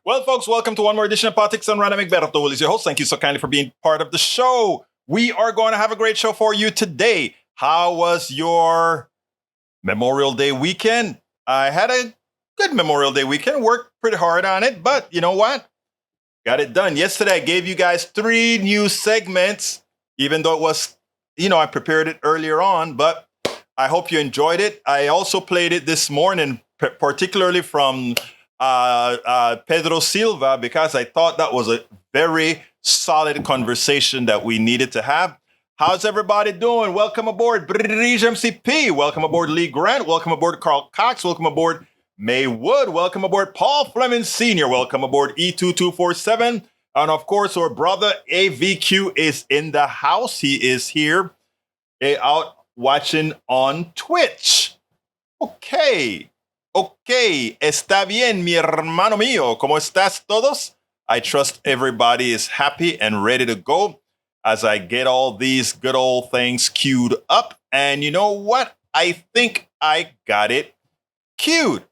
Well, folks, welcome to one more edition of Politics on Random. Egberto Will is your host. Thank you so kindly for being part of the show. We are going to have a great show for you today. How was your Memorial Day weekend? I had a good Memorial Day weekend. Worked pretty hard on it, but you know what? Got it done. Yesterday, I gave you guys 3 new segments, even though it was, I prepared it earlier on, but I hope you enjoyed it. I also played it this morning, particularly from Pedro Silva, because I thought that was a very solid conversation that we needed to have. How's everybody doing? Welcome aboard, British MCP. Welcome aboard, Lee Grant. Welcome aboard, Carl Cox. Welcome aboard, May Wood. Welcome aboard, Paul Fleming Sr. Welcome aboard, E2247. And of course, our brother AVQ is in the house. He is here out watching on Twitch. Okay, está bien, mi hermano mío. ¿Cómo estás todos? I trust everybody is happy and ready to go as I get all these good old things queued up. And you know what? I think I got it queued.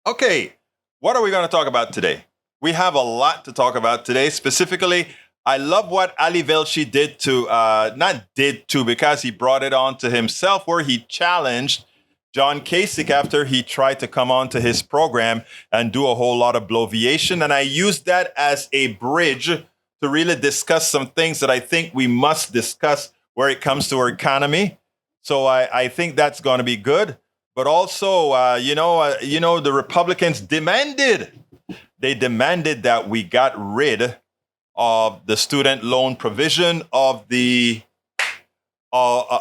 Okay, what are we going to talk about today? We have a lot to talk about today. Specifically, I love what Ali Velshi did because he brought it on to himself, where he challenged John Kasich after he tried to come on to his program and do a whole lot of bloviation. And I used that as a bridge to really discuss some things that I think we must discuss where it comes to our economy. So I think that's going to be good. But also, the Republicans demanded that we got rid of the student loan provision of the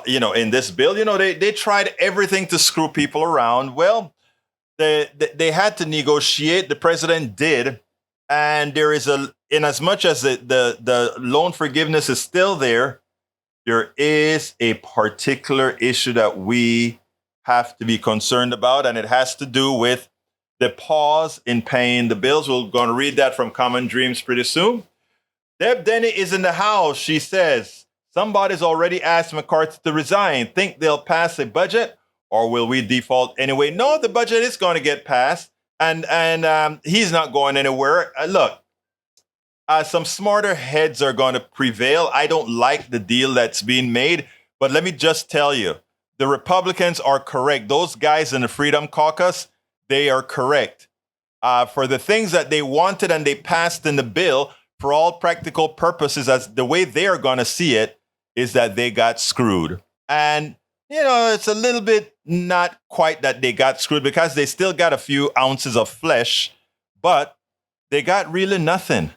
in this bill. They tried everything to screw people around. Well, they had to negotiate. The president did. And there is in as much as the loan forgiveness is still there is a particular issue that we have to be concerned about. And it has to do with the pause in paying the bills. We're going to read that from Common Dreams pretty soon. Deb Denny is in the house. She says, somebody's already asked McCarthy to resign. Think they'll pass a budget, or will we default anyway? No, the budget is going to get passed, and he's not going anywhere. Look, some smarter heads are going to prevail. I don't like the deal that's being made, but let me just tell you, the Republicans are correct. Those guys in the Freedom Caucus, they are correct. For the things that they wanted and they passed in the bill, for all practical purposes, as the way they are going to see it, is that they got screwed. And, it's a little bit not quite that they got screwed, because they still got a few ounces of flesh, but they got really nothing.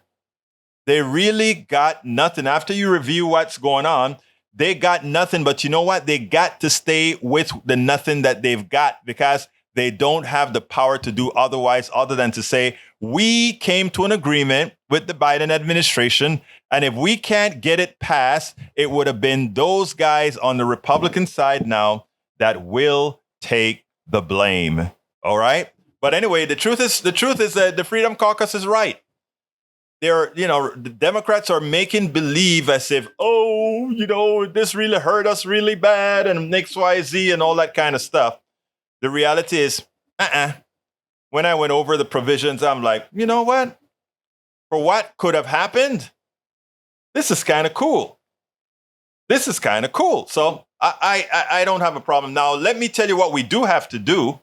They really got nothing. After you review what's going on, they got nothing. But you know what? They got to stay with the nothing that they've got, because they don't have the power to do otherwise other than to say, we came to an agreement with the Biden administration, and if we can't get it passed, it would have been those guys on the Republican side now that will take the blame. All right? But anyway, the truth is that the Freedom Caucus is right. The Democrats are making believe as if, this really hurt us really bad and X, Y, Z and all that kind of stuff. The reality is, when I went over the provisions, I'm like, you know what? For what could have happened, this is kind of cool. So I don't have a problem. Now, let me tell you what we do have to do.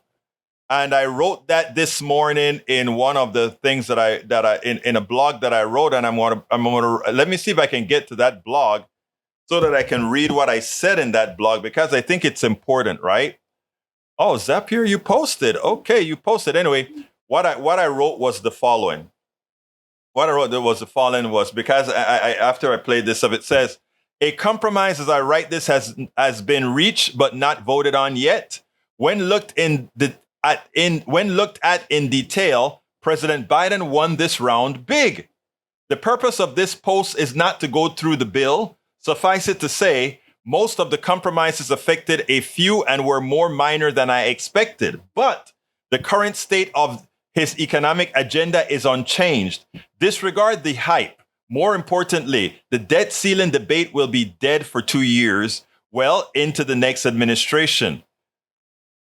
And I wrote that this morning in one of the things that I in a blog that I wrote, and I'm gonna let me see if I can get to that blog so that I can read what I said in that blog, because I think it's important, right? Oh, Zapier, you posted. Okay, you posted. Anyway, what I wrote was the following. Was because I after I played this up, it says, a compromise as I write this has been reached but not voted on yet. When looked at in detail, President Biden won this round big. The purpose of this post is not to go through the bill. Suffice it to say, most of the compromises affected a few and were more minor than I expected. But the current state of his economic agenda is unchanged. Disregard the hype. More importantly, the debt ceiling debate will be dead for 2 years, well into the next administration.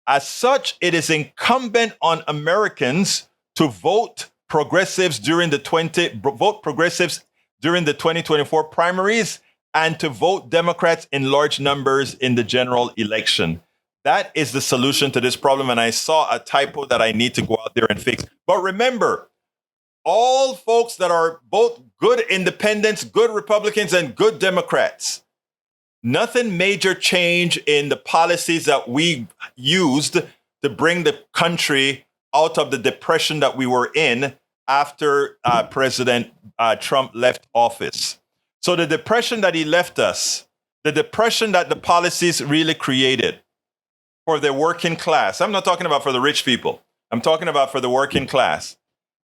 As such, it is incumbent on Americans to vote progressives during the 2024 primaries and to vote Democrats in large numbers in the general election. That is the solution to this problem. And I saw a typo that I need to go out there and fix. But remember, all folks that are both good independents, good Republicans, and good Democrats, nothing major change in the policies that we used to bring the country out of the depression that we were in after President Trump left office. So the depression that he left us, the depression that the policies really created for the working class, I'm not talking about for the rich people, I'm talking about for the working class,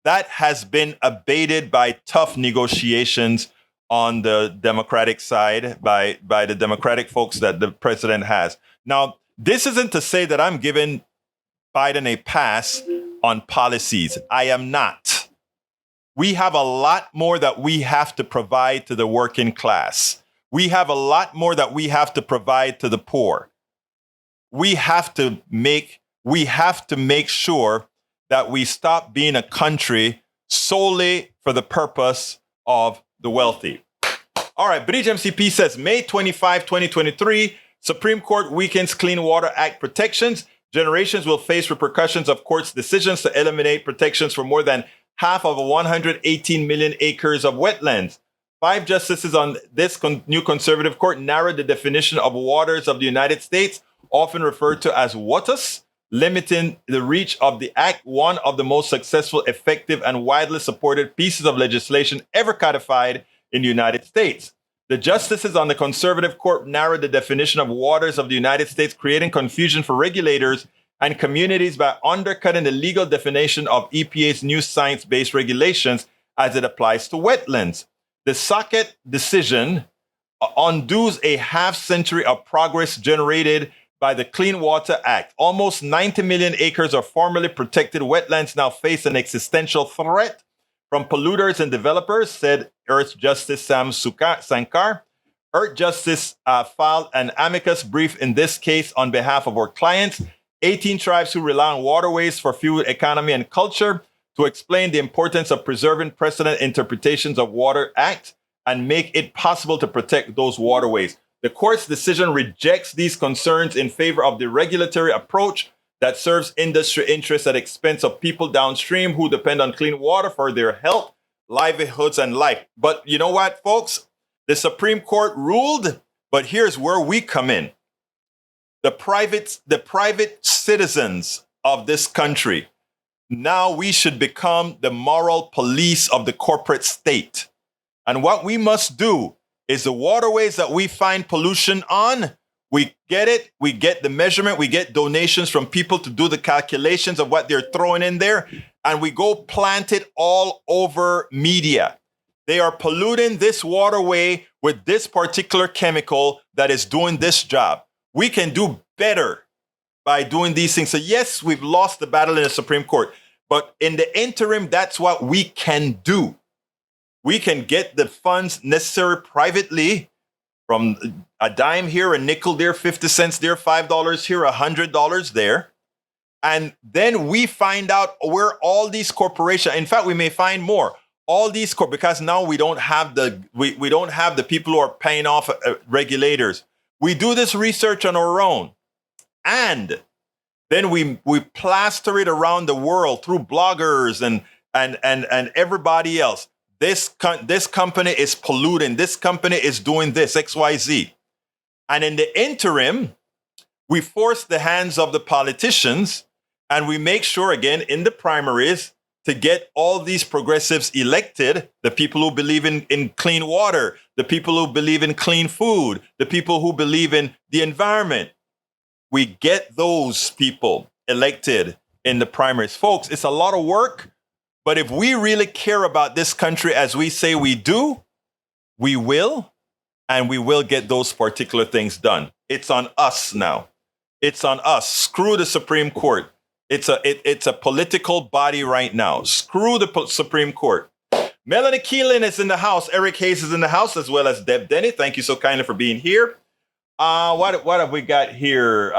that has been abated by tough negotiations on the Democratic side by the Democratic folks that the president has. Now, this isn't to say that I'm giving Biden a pass on policies. I am not. We have a lot more that we have to provide to the working class. We have a lot more that we have to provide to the poor. We have to make sure that we stop being a country solely for the purpose of the wealthy. All right, Bridge MCP says, May 25, 2023, Supreme Court weakens Clean Water Act protections. Generations will face repercussions of court's decisions to eliminate protections for more than half of 118 million acres of wetlands. 5 justices on this new conservative court narrowed the definition of waters of the United States, often referred to as WATUS, limiting the reach of the act, one of the most successful, effective, and widely supported pieces of legislation ever codified in the United States. The justices on the conservative court narrowed the definition of waters of the United States, creating confusion for regulators and communities by undercutting the legal definition of EPA's new science-based regulations as it applies to wetlands. The Socket decision undoes a half-century of progress generated by the Clean Water Act. Almost 90 million acres of formerly protected wetlands now face an existential threat from polluters and developers, said Earth Justice Sam Sankar. Earth Justice filed an amicus brief in this case on behalf of our clients, 18 tribes who rely on waterways for food, economy, and culture, to explain the importance of preserving precedent interpretations of Water Act and make it possible to protect those waterways. The court's decision rejects these concerns in favor of the regulatory approach that serves industry interests at the expense of people downstream who depend on clean water for their health, livelihoods, and life. But you know what, folks? The Supreme Court ruled, but here's where we come in. The private citizens of this country, now we should become the moral police of the corporate state. And what we must do is the waterways that we find pollution on, we get it, we get the measurement, we get donations from people to do the calculations of what they're throwing in there, and we go plant it all over media. They are polluting this waterway with this particular chemical that is doing this job. We can do better by doing these things. So yes, we've lost the battle in the Supreme Court, but in the interim, that's what we can do. We can get the funds necessary privately, from a dime here, a nickel there, 50 cents there, $5 here, $100 there. And then we find out where all these corporations, in fact, we may find more. All these because now we don't have we don't have the people who are paying off regulators. We do this research on our own. And then we plaster it around the world through bloggers and everybody else. This company is polluting. This company is doing this, XYZ. And in the interim, we force the hands of the politicians, and we make sure, again, in the primaries, to get all these progressives elected, the people who believe in clean water, the people who believe in clean food, the people who believe in the environment. We get those people elected in the primaries. Folks, it's a lot of work. But if we really care about this country as we say we do, we will, and we will get those particular things done. It's on us now. It's on us. Screw the Supreme Court. It's a political body right now. Screw the Supreme Court. Melanie Keelan is in the house. Eric Hayes is in the house, as well as Deb Denny. Thank you so kindly for being here. What have we got here?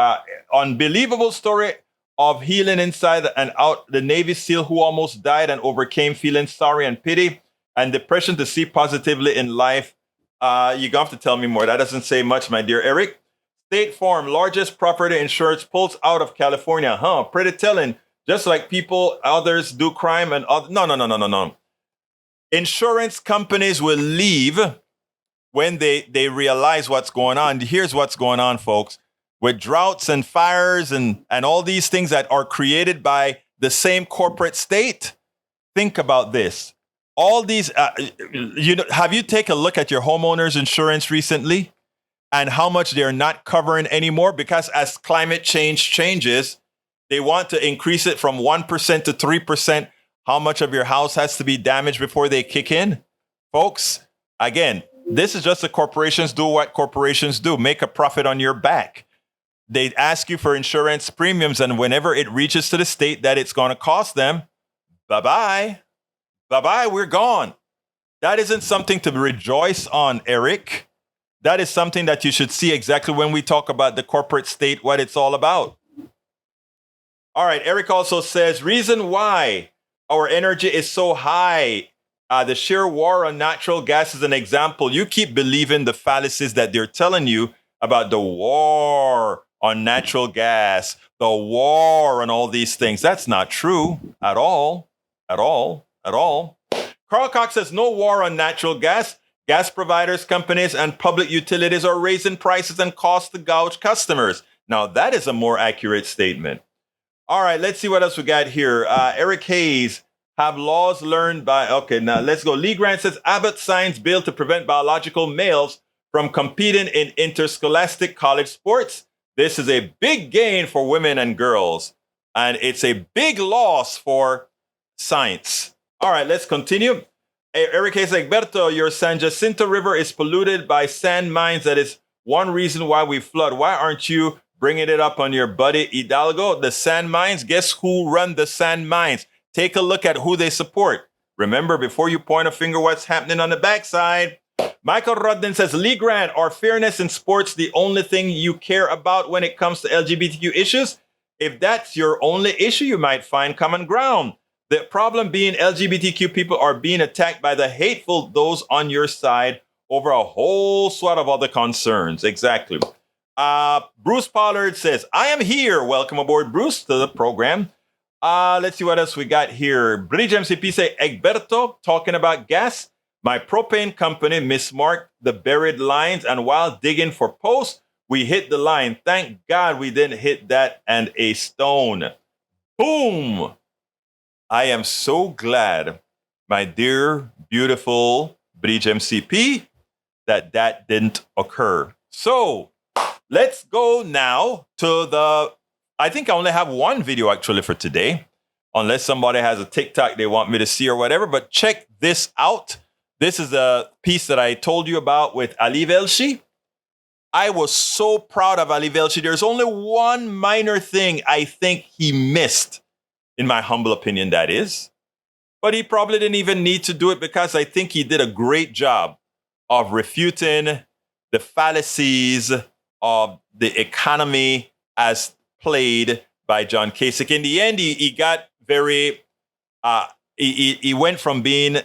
Unbelievable story of healing inside and out, the Navy SEAL who almost died and overcame feeling sorry and pity and depression to see positively in life. You're going to have to tell me more. That doesn't say much, my dear Eric. State Farm, largest property insurance, pulls out of California. Pretty telling. Just like people, others do crime and other. No. Insurance companies will leave when they realize what's going on. Here's what's going on, folks. With droughts and fires and all these things that are created by the same corporate state. Think about this. All these, have you taken a look at your homeowner's insurance recently and how much they're not covering anymore? Because as climate change changes, they want to increase it from 1% to 3%. How much of your house has to be damaged before they kick in? Folks, again, this is just the corporations do what corporations do, make a profit on your back. They ask you for insurance premiums, and whenever it reaches to the state that it's going to cost them, bye-bye. Bye-bye, we're gone. That isn't something to rejoice on, Eric. That is something that you should see exactly when we talk about the corporate state, what it's all about. All right, Eric also says, reason why our energy is so high. The sheer war on natural gas is an example. You keep believing the fallacies that they're telling you about the war on natural gas, the war on all these things. That's not true at all. Carl Cox says, no war on natural gas. Gas providers, companies, and public utilities are raising prices and costs to gouge customers. Now, that is a more accurate statement. All right, let's see what else we got here. Eric Hayes, have laws learned by... Okay, now let's go. Lee Grant says, Abbott signs bill to prevent biological males from competing in interscholastic college sports. This is a big gain for women and girls, and it's a big loss for science. All right, let's continue. Eric Hayes, Egberto, your San Jacinto River is polluted by sand mines. That is one reason why we flood. Why aren't you bringing it up on your buddy Hidalgo? The sand mines, guess who run the sand mines? Take a look at who they support. Remember, before you point a finger, what's happening on the backside. Michael Rudden says, Lee Grant, are fairness in sports the only thing you care about when it comes to LGBTQ issues? If that's your only issue, you might find common ground. The problem being LGBTQ people are being attacked by the hateful, those on your side, over a whole swath of other concerns. Exactly. Bruce Pollard says, I am here. Welcome aboard, Bruce, to the program. Let's see what else we got here. Bridge MCP say, Egberto, talking about gas. My propane company mismarked the buried lines, and while digging for posts, we hit the line. Thank God we didn't hit that and a stone. Boom! I am so glad, my dear, beautiful Bridge MCP, that didn't occur. So let's go now to I think I only have one video actually for today, unless somebody has a TikTok they want me to see or whatever, but check this out. This is a piece that I told you about with Ali Velshi. I was so proud of Ali Velshi. There's only one minor thing I think he missed, in my humble opinion, that is. But he probably didn't even need to do it because I think he did a great job of refuting the fallacies of the economy as played by John Kasich. In the end, he got very, he went from being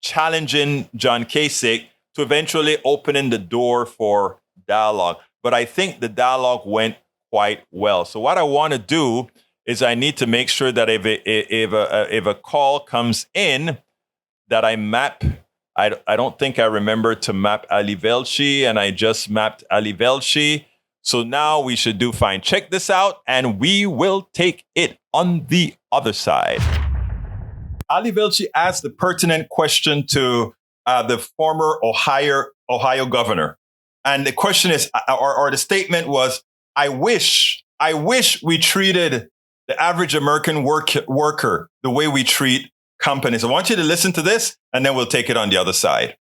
challenging John Kasich to eventually opening the door for dialogue. But I think the dialogue went quite well. So what I want to do is I need to make sure that if a call comes in, that I map. I don't think I remember to map Ali Velshi, and I just mapped Ali Velshi. So now we should do fine. Check this out, and we will take it on the other side. Ali Velshi asked the pertinent question to the former Ohio governor. And the question is, or the statement was, I wish we treated the average American worker the way we treat companies. I want you to listen to this, and then we'll take it on the other side.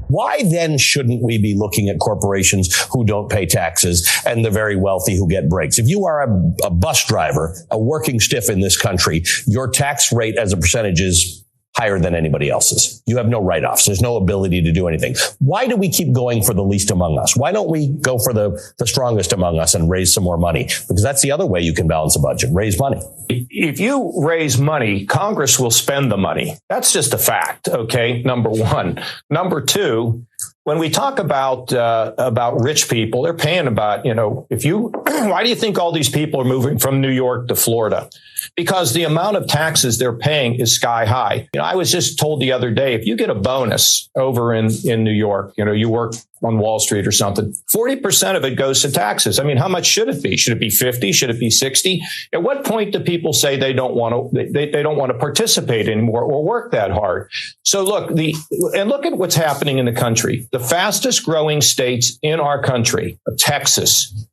Why then shouldn't we be looking at corporations who don't pay taxes and the very wealthy who get breaks? If you are a bus driver, a working stiff in this country, your tax rate as a percentage is higher than anybody else's. You have no write-offs. There's no ability to do anything. Why do we keep going for the least among us? Why don't we go for the strongest among us and raise some more money? Because that's the other way you can balance a budget. Raise money. If you raise money, Congress will spend the money. That's just a fact. Okay. Number one. Number two, when we talk about rich people, they're paying about, why do you think all these people are moving from New York to Florida? Because the amount of taxes they're paying is sky high. I was just told the other day, if you get a bonus over in New York, you work on Wall Street or something, 40% of it goes to taxes. I mean, how much should it be? Should it be 50? Should it be 60? At what point do people say they don't want to participate anymore or work that hard? So look at what's happening in the country. The fastest growing states in our country, Texas,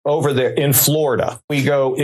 over there in Florida, low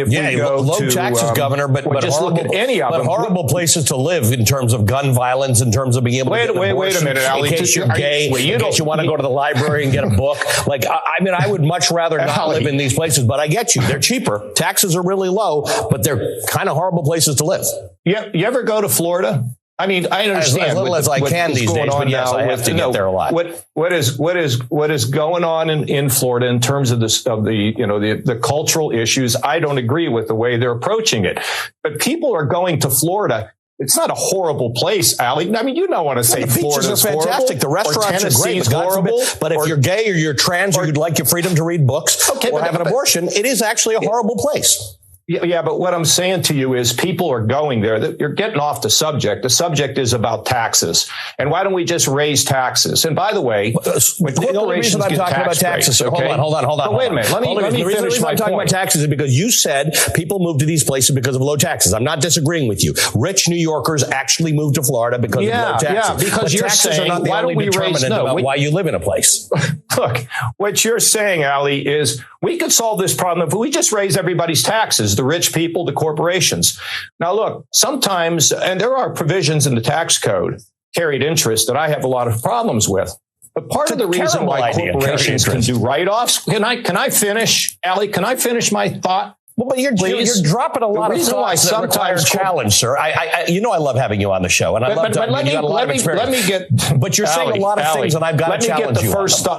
taxes, Governor, but just horrible, look at any of them. Horrible places to live in terms of gun violence, in terms of being able to get an abortion, wait a minute, Ali. In case you're gay, in case you want to go to the library and get a book. I would much rather not live in these places, but I get you. They're cheaper. Taxes are really low, but they're kind of horrible places to live. You ever go to Florida? I mean, I understand as little as I can these days, but yes, I have to get there a lot. What is going on in Florida in terms of the cultural issues? I don't agree with the way they're approaching it, but people are going to Florida. It's not a horrible place, Ali. I mean, you don't want to say Florida's are fantastic. The restaurants are great. Horrible. But if you're gay or you're trans or you'd like your freedom to read books or have an abortion, it is actually a horrible place. Yeah, but what I'm saying to you is people are going there. You're getting off the subject. The subject is about taxes. And why don't we just raise taxes? And by the way, the only reason I'm talking about taxes, hold on. Wait a minute. Let me finish my point. The reason I'm talking about taxes is because you said people move to these places because of low taxes. I'm not disagreeing with you. Rich New Yorkers actually move to Florida because of low taxes. Yeah, because you're saying, why don't we raise why you live in a place? Look, what you're saying, Ali, is we could solve this problem if we just raise everybody's taxes, the rich people, the corporations. Now, look, sometimes, and there are provisions in the tax code, carried interest, that I have a lot of problems with. But part of the reason why corporations can do write-offs, can I finish, Ali? Can I finish my thought? Well, but you're dropping a lot of thoughts that require challenge, sir. I love having you on the show, and I love talking. You got a lot of experience. But you're saying a lot of things, and I've got to challenge you.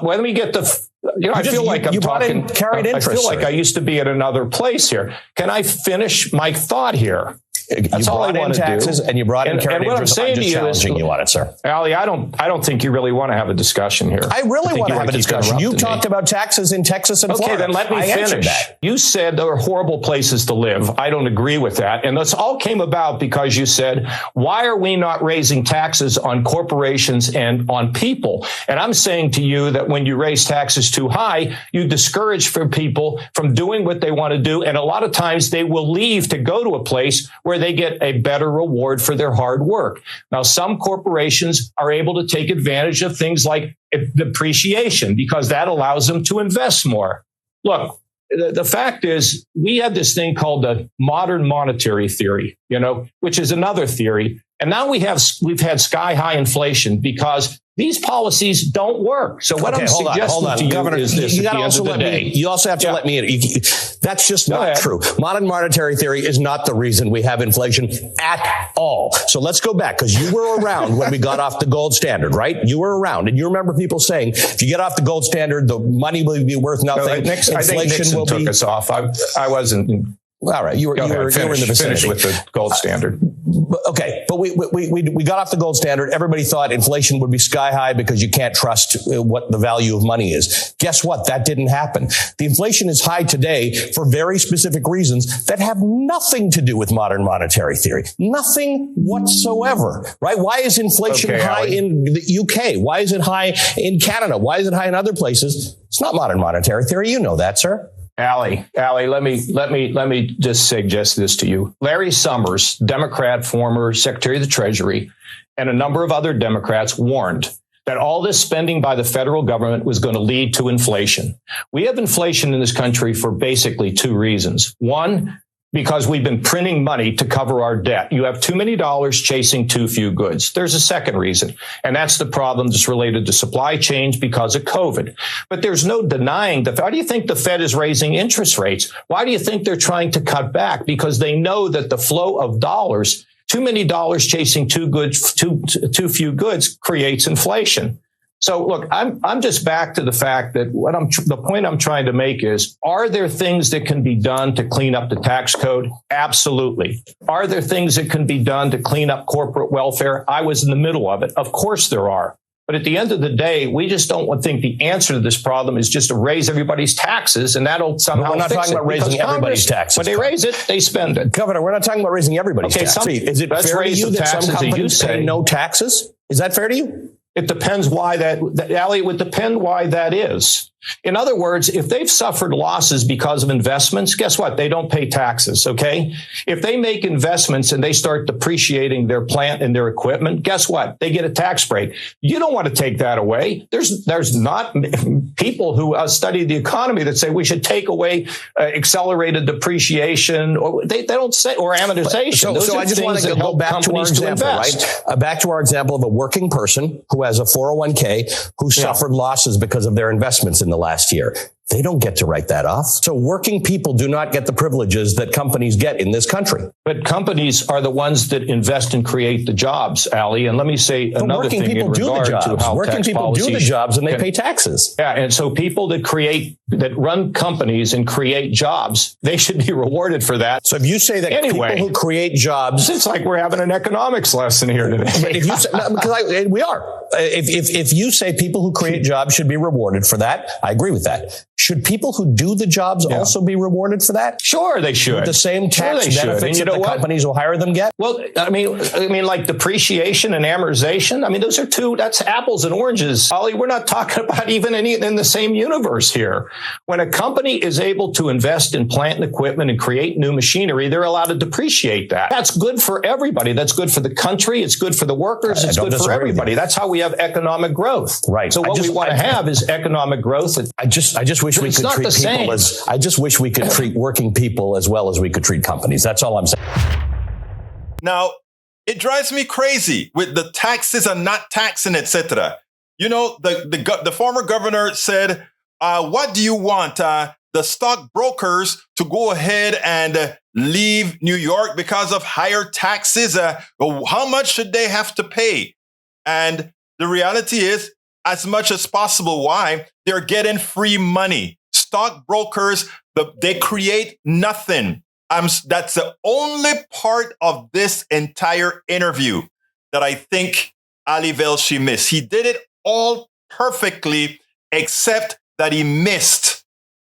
Let me get the. I feel like I'm talking. Carried interest. I feel like I used to be at another place here. Can I finish my thought here? That's all I want to do. And you brought in carried interest. I'm just challenging you on it, sir. Ali, I don't think you really want to have a discussion here. I really want to have a discussion. You talked about taxes in Texas and Florida. Okay, then let me finish. You said there are horrible places to live. I don't agree with that. And this all came about because you said, why are we not raising taxes on corporations and on people? And I'm saying to you that when you raise taxes too high, you discourage people from doing what they want to do. And a lot of times they will leave to go to a place where they get a better reward for their hard work. Now, some corporations are able to take advantage of things like depreciation because that allows them to invest more. Look, the fact is we have this thing called the modern monetary theory, which is another theory. And now we've had sky high inflation because these policies don't work. So what I'm suggesting to you, Governor, is this: you also have to let me in. That's just not true. Modern monetary theory is not the reason we have inflation at all. So let's go back, because you were around when we got off the gold standard, right? You were around, and you remember people saying, if you get off the gold standard, the money will be worth nothing. I think Nixon took us off. I wasn't. All right, you were in the vicinity. Finish with the gold standard. Okay, but we got off the gold standard. Everybody thought inflation would be sky high because you can't trust what the value of money is. Guess what? That didn't happen. The inflation is high today for very specific reasons that have nothing to do with modern monetary theory. Nothing whatsoever, right? Why is inflation high in the UK? Why is it high in Canada? Why is it high in other places? It's not modern monetary theory. You know that, sir. Ali, let me just suggest this to you. Larry Summers, Democrat, former Secretary of the Treasury, and a number of other Democrats warned that all this spending by the federal government was going to lead to inflation. We have inflation in this country for basically two reasons. One, because we've been printing money to cover our debt. You have too many dollars chasing too few goods. There's a second reason, and that's the problem that's related to supply chains because of COVID. But there's no denying that. Why do you think the Fed is raising interest rates? Why do you think they're trying to cut back? Because they know that the flow of dollars Too many dollars chasing too too few goods creates inflation. So look, I'm just back to the fact that the point I'm trying to make is, are there things that can be done to clean up the tax code? Absolutely. Are there things that can be done to clean up corporate welfare? I was in the middle of it. Of course there are. But at the end of the day, we just don't think the answer to this problem is just to raise everybody's taxes, and that'll somehow we're not fix talking it. about raising Because everybody's taxes. When they raise it, they spend it. Governor, we're not talking about raising everybody's taxes. Is it let's fair to raise you the that some taxes that you companies pay say. no taxes? Is that fair to you? It depends why Allie, it would depend why that is. In other words, if they've suffered losses because of investments, guess what? They don't pay taxes, okay? If they make investments and they start depreciating their plant and their equipment, guess what? They get a tax break. You don't want to take that away. There's not people who study the economy that say we should take away accelerated depreciation, or they don't say, or amortization. So I just want to go back to our example, right? Back to our example of a working person who has a 401k who suffered losses because of their investments in the last year. They don't get to write that off. So working people do not get the privileges that companies get in this country. But companies are the ones that invest and create the jobs, Allie. And let me say another thing in regard to how working tax people do the jobs and they pay taxes. Yeah, and so people that run companies and create jobs, they should be rewarded for that. So if you say that people who create jobs, it's like we're having an economics lesson here today. But if you say, we are. If you say people who create jobs should be rewarded for that, I agree with that. Should people who do the jobs also be rewarded for that? Sure, they should. With the same tax benefits that the companies who hire them get? Well, I mean, like depreciation and amortization. I mean, that's apples and oranges. Ollie, we're not talking about even in the same universe here. When a company is able to invest in plant and equipment and create new machinery, they're allowed to depreciate that. That's good for everybody. That's good for the country. It's good for the workers. It's good for everybody. That's how we have economic growth. Right. So what we want to have is economic growth. I just wish we could treat people as, I just wish we could treat working people as well as we could treat companies. That's all I'm saying. Now, it drives me crazy with the taxes and not taxing, etc. You know, the former governor said, what do you want? The stockbrokers to go ahead and leave New York because of higher taxes? How much should they have to pay? And the reality is, as much as possible. Why? They're getting free money. Stockbrokers, they create nothing. That's the only part of this entire interview that I think Ali Velshi missed. He did it all perfectly, except that he missed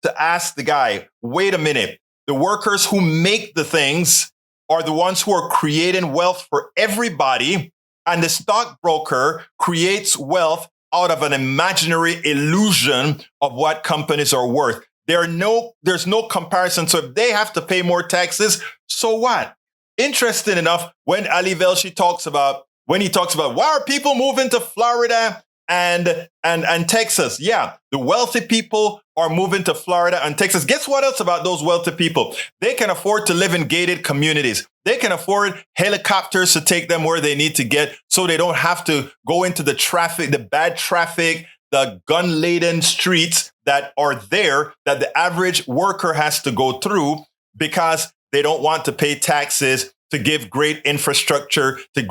to ask the guy, wait a minute, the workers who make the things are the ones who are creating wealth for everybody, and the stockbroker creates wealth out of an imaginary illusion of what companies are worth. There's no comparison. So if they have to pay more taxes, so what? Interesting enough, when Ali Velshi talks about why are people moving to Florida and Texas? Yeah, the wealthy people are moving to Florida and Texas. Guess what else about those wealthy people? They can afford to live in gated communities. They can afford helicopters to take them where they need to get so they don't have to go into the traffic, the bad traffic, the gun-laden streets that are there that the average worker has to go through because they don't want to pay taxes to give great infrastructure, to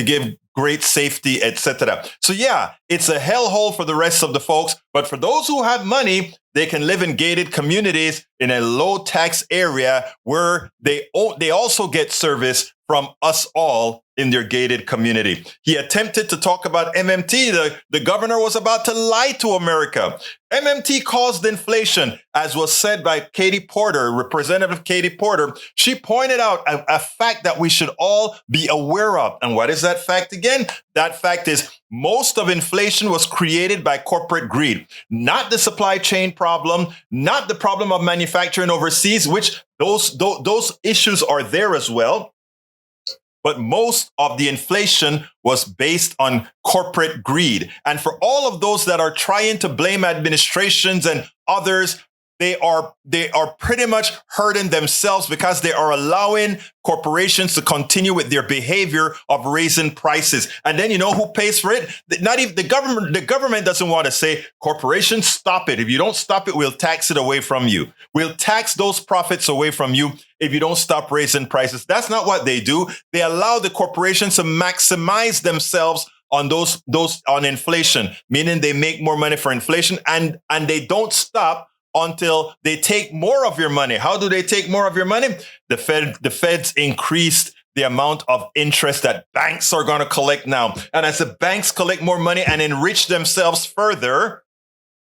give great safety, etc. So yeah, it's a hellhole for the rest of the folks. But for those who have money, they can live in gated communities in a low tax area where they also get service from us all in their gated community. He attempted to talk about MMT. The governor was about to lie to America. MMT caused inflation, as was said by Katie Porter, Representative Katie Porter. She pointed out a fact that we should all be aware of. And what is that fact again? That fact is most of inflation was created by corporate greed, not the supply chain problem, not the problem of manufacturing overseas, which those issues are there as well. But most of the inflation was based on corporate greed. And for all of those that are trying to blame administrations and others, they are pretty much hurting themselves because they are allowing corporations to continue with their behavior of raising prices. And then you know who pays for it? Not even the government. The government doesn't want to say, corporations, stop it. If you don't stop it, we'll tax it away from you. We'll tax those profits away from you if you don't stop raising prices. That's not what they do. They allow the corporations to maximize themselves on those on inflation, meaning they make more money for inflation, and they don't stop until they take more of your money. How do they take more of your money? The feds increased the amount of interest that banks are going to collect now. And as the banks collect more money and enrich themselves further,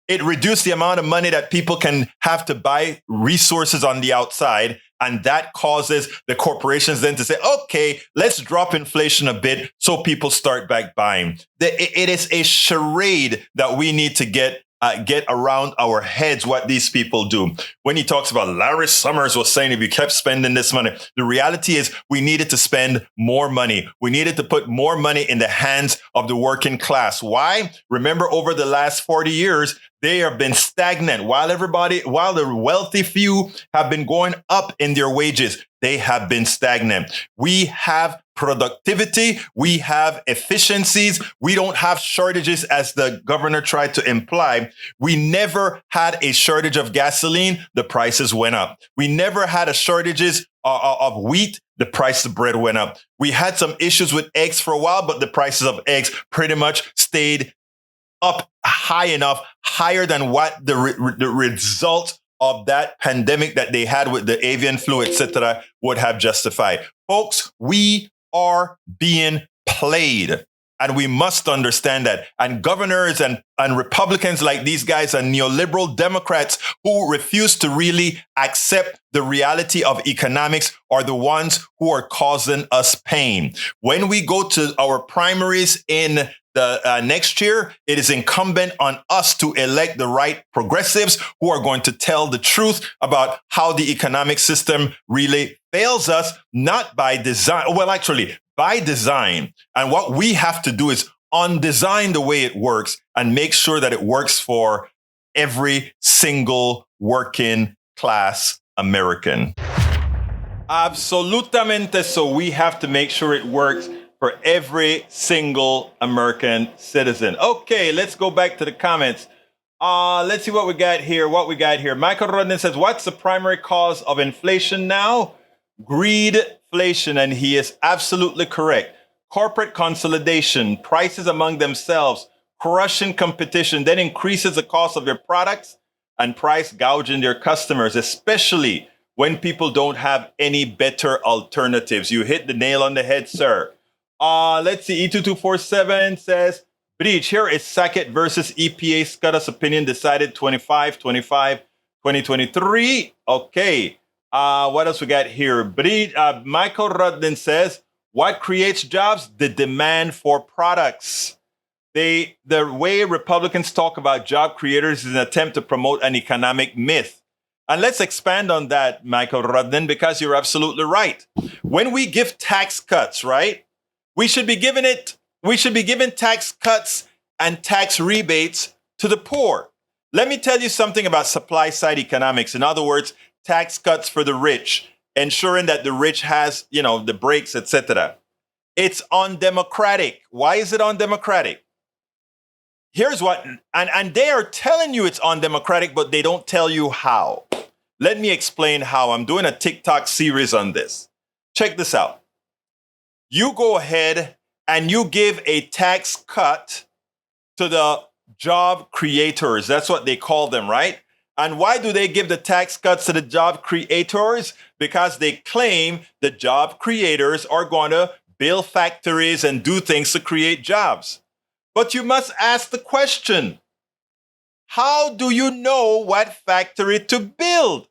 it reduced the amount of money that people can have to buy resources on the outside. And that causes the corporations then to say, okay, let's drop inflation a bit so people start back buying. It is a charade that we need to get around our heads what these people do. When he talks about, Larry Summers was saying, if you kept spending this money, the reality is we needed to spend more money. We needed to put more money in the hands of the working class. Why? Remember, over the last 40 years, they have been stagnant. While the wealthy few have been going up in their wages, they have been stagnant. We have productivity. We have efficiencies. We don't have shortages, as the governor tried to imply. We never had a shortage of gasoline. The prices went up. We never had a shortages of wheat. The price of bread went up. We had some issues with eggs for a while, but the prices of eggs pretty much stayed up high enough, higher than what the result of that pandemic that they had with the avian flu, etc., would have justified. Folks, we are being played, and we must understand that. And governors and Republicans like these guys and neoliberal Democrats who refuse to really accept the reality of economics are the ones who are causing us pain. When we go to our primaries in the next year, it is incumbent on us to elect the right progressives who are going to tell the truth about how the economic system really fails us, not by design. Well, actually, by design. And what we have to do is undesign the way it works and make sure that it works for every single working class American. Absolutamente. So we have to make sure it works for every single American citizen. Okay, let's go back to the comments. Let's see what we got here. Michael Rodden says, what's the primary cause of inflation now? Greedflation, and he is absolutely correct. Corporate consolidation, prices among themselves, crushing competition, then increases the cost of their products and price gouging their customers, especially when people don't have any better alternatives. You hit the nail on the head, sir. Let's see. E2247 says, Breach, here is Sackett versus EPA SCUDA's opinion decided 25/25/2023. Okay. What else we got here? Breach, Michael Rudden says, what creates jobs? The demand for products. The way Republicans talk about job creators is an attempt to promote an economic myth. And let's expand on that, Michael Rudden, because you're absolutely right. When we give tax cuts, right? We should be giving tax cuts and tax rebates to the poor. Let me tell you something about supply side economics. In other words, tax cuts for the rich, ensuring that the rich has, the breaks, etc. It's undemocratic. Why is it undemocratic? Here's what, and they are telling you it's undemocratic, but they don't tell you how. Let me explain how. I'm doing a TikTok series on this. Check this out. You go ahead and you give a tax cut to the job creators. That's what they call them, right? And why do they give the tax cuts to the job creators? Because they claim the job creators are going to build factories and do things to create jobs. But you must ask the question, how do you know what factory to build?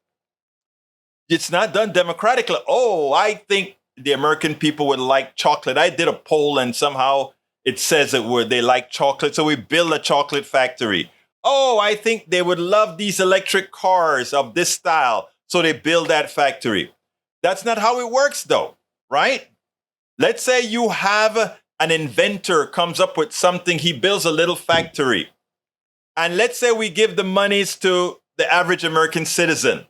It's not done democratically. Oh, I think the American people would like chocolate. I did a poll and somehow it says that they like chocolate. So we build a chocolate factory. Oh, I think they would love these electric cars of this style. So they build that factory. That's not how it works though, right? Let's say you have an inventor comes up with something. He builds a little factory. And let's say we give the monies to the average American citizen.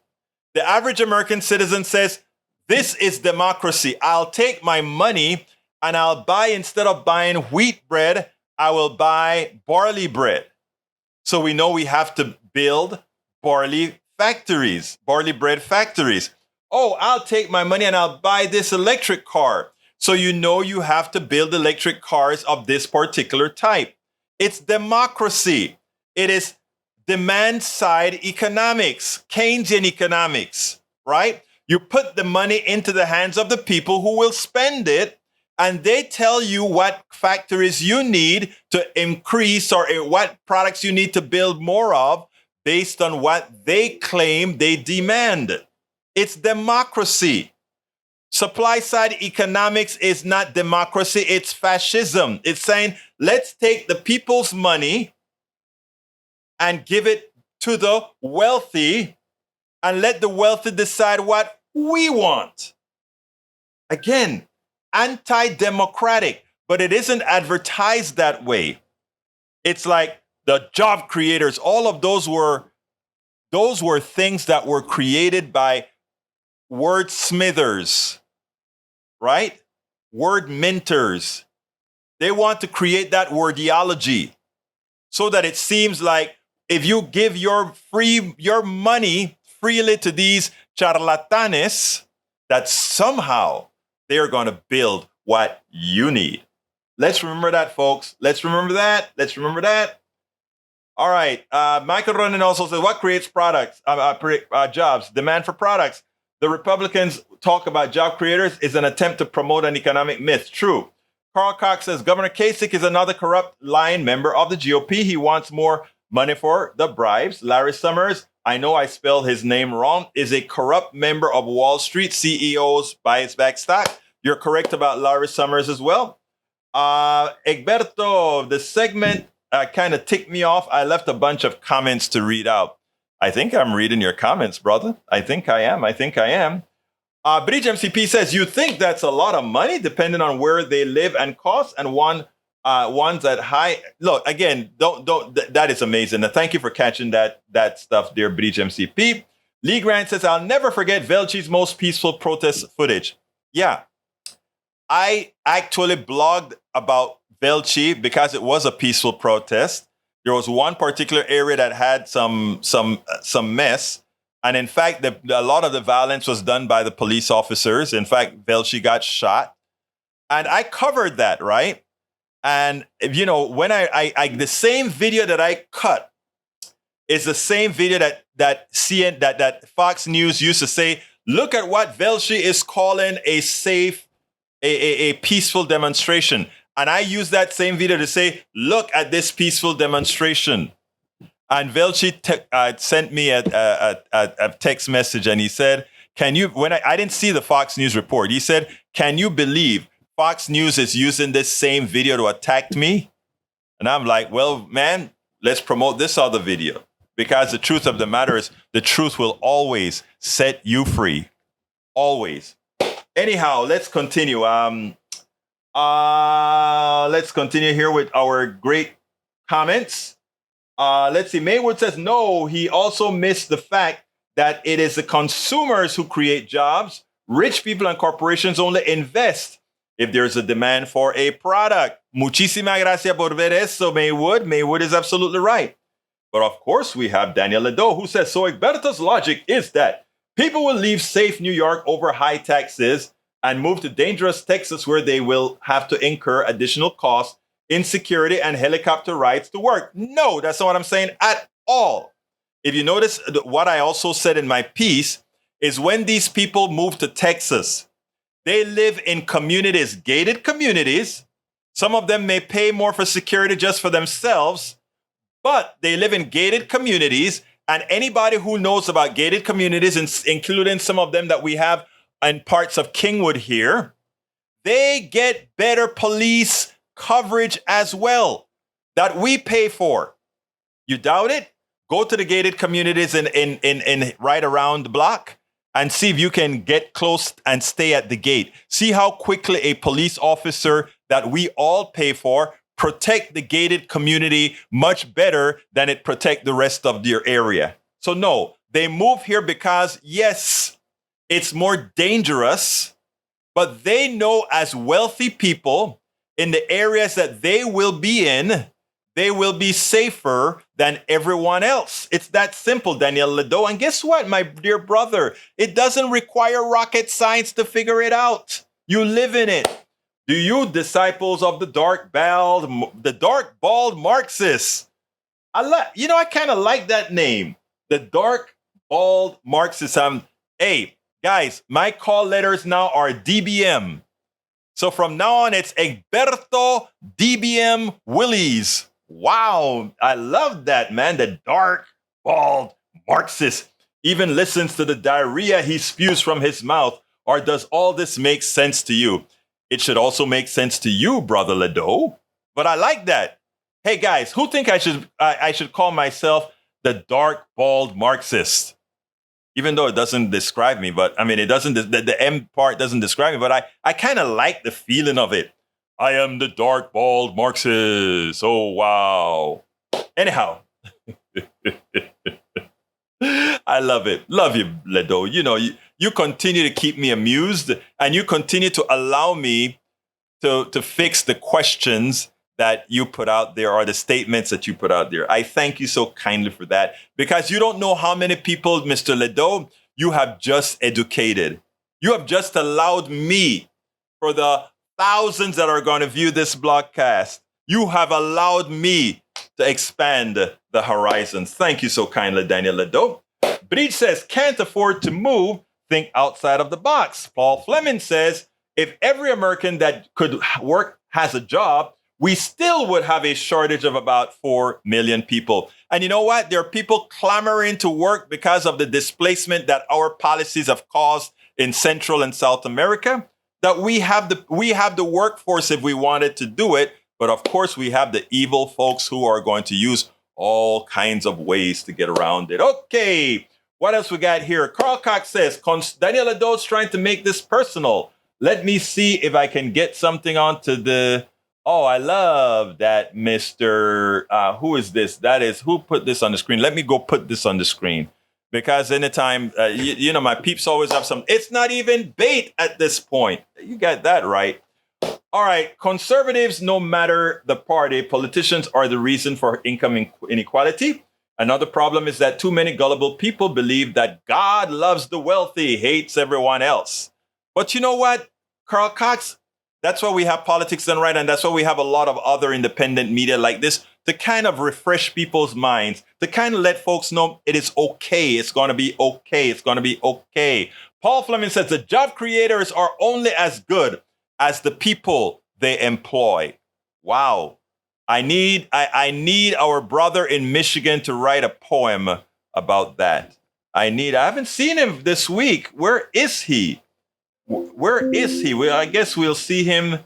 The average American citizen says, this is democracy. I'll take my money and I'll buy, instead of buying wheat bread, I will buy barley bread. So we know we have to build barley bread factories. Oh, I'll take my money and I'll buy this electric car. So you know you have to build electric cars of this particular type. It's democracy. It is demand side economics, Keynesian economics, right? You put the money into the hands of the people who will spend it, and they tell you what factories you need to increase or what products you need to build more of based on what they claim they demand. It's democracy. Supply side economics is not democracy, it's fascism. It's saying, let's take the people's money and give it to the wealthy and let the wealthy decide what we want. Again, anti-democratic, but it isn't advertised that way. It's like the job creators, all of those were things that were created by wordsmithers, right? Word minters. They want to create that wordiology so that it seems like if you give your money freely to these charlatanes, that somehow they're going to build what you need. Let's remember that, folks. Let's remember that. All right. Michael Ronan also says, what creates jobs? Demand for products. The Republicans talk about job creators is an attempt to promote an economic myth. True. Carl Cox says, Governor Kasich is another corrupt lying member of the GOP. He wants more money for the bribes. Larry Summers, I know I spelled his name wrong, is a corrupt member of Wall Street. CEOs buys back stock. You're correct about Larry Summers as well. Egberto, the segment kind of ticked me off. I left a bunch of comments to read out. I think I'm reading your comments, brother. I think I am. Bridge MCP says, you think that's a lot of money depending on where they live and cost, and ones at high. Look, again, that is amazing. Thank you for catching that stuff there, Bridge MCP. Lee Grant says, I'll never forget Velchi's most peaceful protest footage. Yeah, I actually blogged about Velchi because it was a peaceful protest. There was one particular area that had some mess. And in fact, a lot of the violence was done by the police officers. In fact, Velshi got shot. And I covered that, right? And, you know, when the same video that I cut is the same video that Fox News used to say, look at what Velshi is calling a peaceful demonstration. And I used that same video to say, look at this peaceful demonstration. And Velshi sent me a text message, and he said, can you, when I didn't see the Fox News report, he said, can you believe Fox News is using this same video to attack me? And I'm like, well, man, let's promote this other video. Because the truth of the matter is, the truth will always set you free. Always. Anyhow, let's continue. Let's continue here with our great comments. Let's see. Maywood says, no, he also missed the fact that it is the consumers who create jobs. Rich people and corporations only invest if there's a demand for a product. Muchísimas gracias por ver eso, Maywood. Maywood is absolutely right. But of course, we have Daniel Ledo, who says, so Egberto's logic is that people will leave safe New York over high taxes and move to dangerous Texas, where they will have to incur additional costs, insecurity, and helicopter rides to work. No, that's not what I'm saying at all. If you notice, what I also said in my piece is when these people move to Texas, they live in communities, gated communities. Some of them may pay more for security just for themselves, but they live in gated communities. And anybody who knows about gated communities, including some of them that we have in parts of Kingwood here, they get better police coverage as well that we pay for. You doubt it? Go to the gated communities in right around the block and see if you can get close and stay at the gate. See how quickly a police officer that we all pay for protect the gated community much better than it protect the rest of your area. So no, they move here because, yes, it's more dangerous, but they know as wealthy people in the areas that they will be in, they will be safer than everyone else. It's that simple, Daniel Ledo. And guess what, my dear brother? It doesn't require rocket science to figure it out. You live in it. Do you, disciples of the dark bald Marxists? I kind of like that name, the dark bald Marxists. Hey, guys, my call letters now are DBM. So from now on, it's Egberto DBM Willies. Wow, I love that, man. The dark, bald Marxist even listens to the diarrhea he spews from his mouth. Or does all this make sense to you? It should also make sense to you, Brother Ledo. But I like that. Hey, guys, who think I should call myself the dark, bald Marxist? Even though it doesn't describe me, but I mean, it doesn't, the M part doesn't describe me, but I kind of like the feeling of it. I am the dark, bald Marxist. Oh, wow. Anyhow, I love it. Love you, Ledo. You continue to keep me amused, and you continue to allow me to fix the questions that you put out there, or the statements that you put out there. I thank you so kindly for that, because you don't know how many people, Mr. Ledo, you have just educated. You have just allowed me, for the thousands that are going to view this broadcast, you have allowed me to expand the horizons. Thank you so kindly, Daniel Ledo. Breach says, can't afford to move, think outside of the box. Paul Fleming says, if every American that could work has a job, we still would have a shortage of about 4 million people. And you know what? There are people clamoring to work because of the displacement that our policies have caused in Central and South America. That we have the workforce if we wanted to do it. But of course, we have the evil folks who are going to use all kinds of ways to get around it. Okay, what else we got here? Carl Cox says, Daniel Ledo's trying to make this personal. Let me see if I can get something onto the... Oh, I love that, Mr. Who is this? Who put this on the screen? Let me go put this on the screen. Because anytime, my peeps always have some... It's not even bait at this point. You got that right. All right, conservatives, no matter the party, politicians are the reason for income inequality. Another problem is that too many gullible people believe that God loves the wealthy, hates everyone else. But you know what, Carl Cox? That's why we have Politics Done Right, and that's why we have a lot of other independent media like this to kind of refresh people's minds, to kind of let folks know it is okay. It's going to be okay. It's going to be okay. Paul Fleming says the job creators are only as good as the people they employ. Wow. I need our brother in Michigan to write a poem about that. I haven't seen him this week. Where is he? Where is he? Well, I guess we'll see him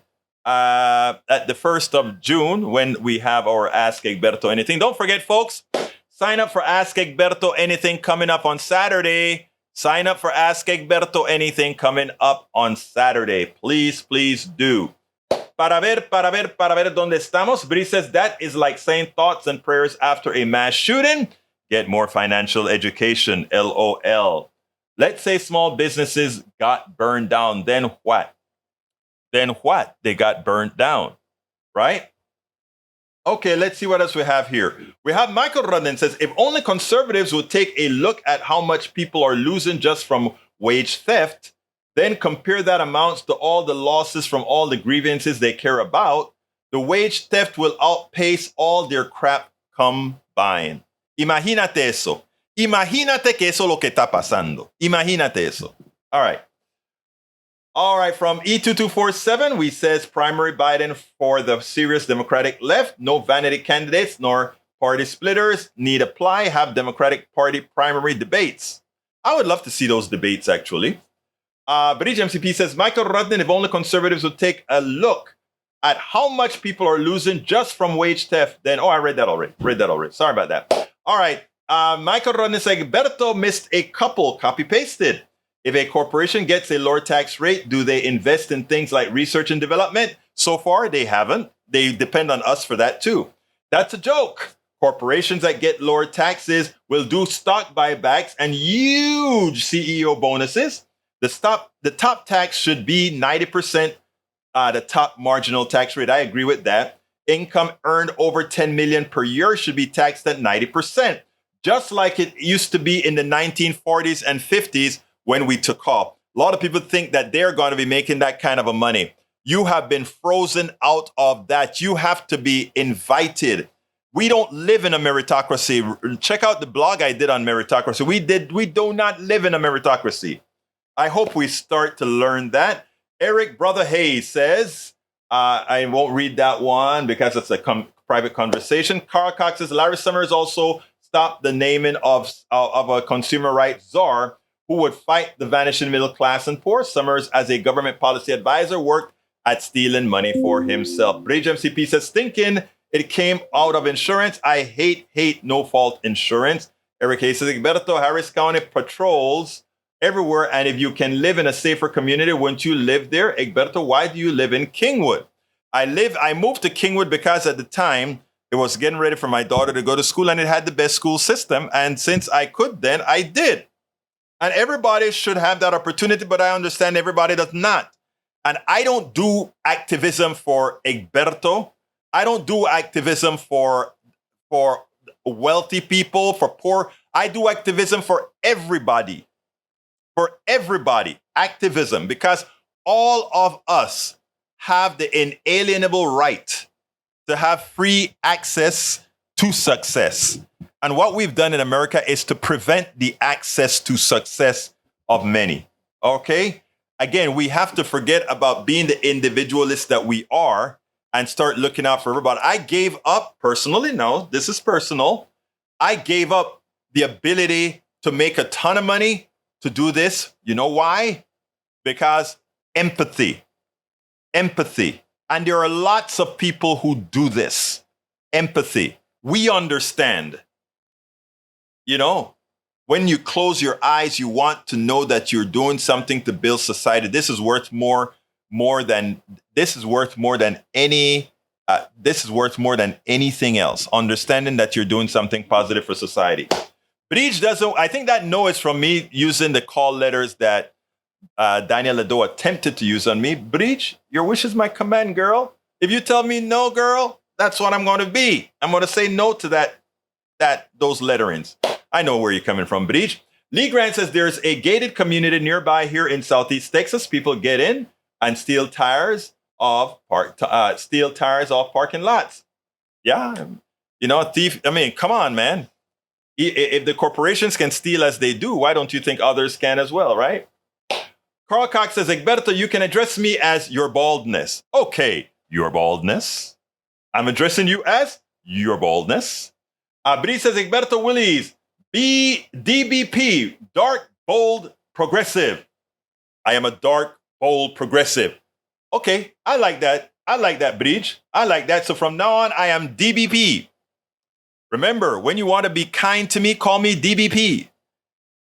at the 1st of June when we have our Ask Egberto Anything. Don't forget, folks, sign up for Ask Egberto Anything coming up on Saturday. Sign up for Ask Egberto Anything coming up on Saturday. Please, please do. Para ver dónde estamos. Bree says that is like saying thoughts and prayers after a mass shooting. Get more financial education. LOL. Let's say small businesses got burned down. Then what? Then what? They got burned down, right? Okay, let's see what else we have here. We have Michael Rudden says, if only conservatives would take a look at how much people are losing just from wage theft, then compare that amounts to all the losses from all the grievances they care about, the wage theft will outpace all their crap combined. Imagínate eso. Imagínate que eso es lo que está pasando. Imagínate eso. All right. All right, from E2247, we says primary Biden for the serious Democratic left. No vanity candidates nor party splitters need apply. Have Democratic Party primary debates. I would love to see those debates, actually. Bridge MCP says, Michael Rudden, if only conservatives would take a look at how much people are losing just from wage theft, then, I read that already. Sorry about that. All right. Michael Rudden says, Berto missed a couple, copy-pasted. If a corporation gets a lower tax rate, do they invest in things like research and development? So far, they haven't. They depend on us for that, too. That's a joke. Corporations that get lower taxes will do stock buybacks and huge CEO bonuses. The top tax should be 90%, the top marginal tax rate. I agree with that. Income earned over 10 million per year should be taxed at 90%, just like it used to be in the 1940s and 50s when we took off. A lot of people think that they're going to be making that kind of a money. You have been frozen out of that. You have to be invited. We don't live in a meritocracy. Check out the blog I did on meritocracy. We do not live in a meritocracy. I hope we start to learn that. Eric Brother Hayes says, I won't read that one because it's a private conversation. Carl Cox says, Larry Summers also stopped the naming of a consumer rights czar who would fight the vanishing middle class and poor. Summers, as a government policy advisor, worked at stealing money for himself. Bridge MCP says, thinking it came out of insurance. I hate no-fault insurance. Eric Hayes says, Egberto, Harris County patrols everywhere, and if you can live in a safer community, wouldn't you live there? Egberto, why do you live in Kingwood? I moved to Kingwood because at the time, it was getting ready for my daughter to go to school, and it had the best school system, and since I could then, I did. And everybody should have that opportunity, but I understand everybody does not. And I don't do activism for Egberto. I don't do activism for wealthy people, for poor. I do activism for everybody. For everybody, activism, because all of us have the inalienable right to have free access to success. And what we've done in America is to prevent the access to success of many. Okay? Again, we have to forget about being the individualists that we are and start looking out for everybody. I gave up personally, no, this is personal. I gave up the ability to make a ton of money to do this. You know why? Because empathy. Empathy. And there are lots of people who do this. Empathy. We understand. You know, when you close your eyes, you want to know that you're doing something to build society. This is worth more than anything else. Understanding that you're doing something positive for society. Breach doesn't, I think that no is from me using the call letters that Daniel Lado attempted to use on me. Breach, your wish is my command, girl. If you tell me no, girl, that's what I'm going to be. I'm going to say no to those letterings. I know where you're coming from, Breach. Lee Grant says there's a gated community nearby here in Southeast Texas. People get in and steal tires off parking lots. Yeah, you know, a thief. I mean, come on, man. If the corporations can steal as they do, why don't you think others can as well, right? Carl Cox says, Egberto, you can address me as your baldness. Okay, your baldness. I'm addressing you as your baldness. Bree says, Egberto Willies, DBP, dark, bold, progressive. I am a dark, bold, progressive. Okay, I like that. I like that, Bridge. I like that. So from now on, I am DBP. Remember, when you want to be kind to me, call me DBP.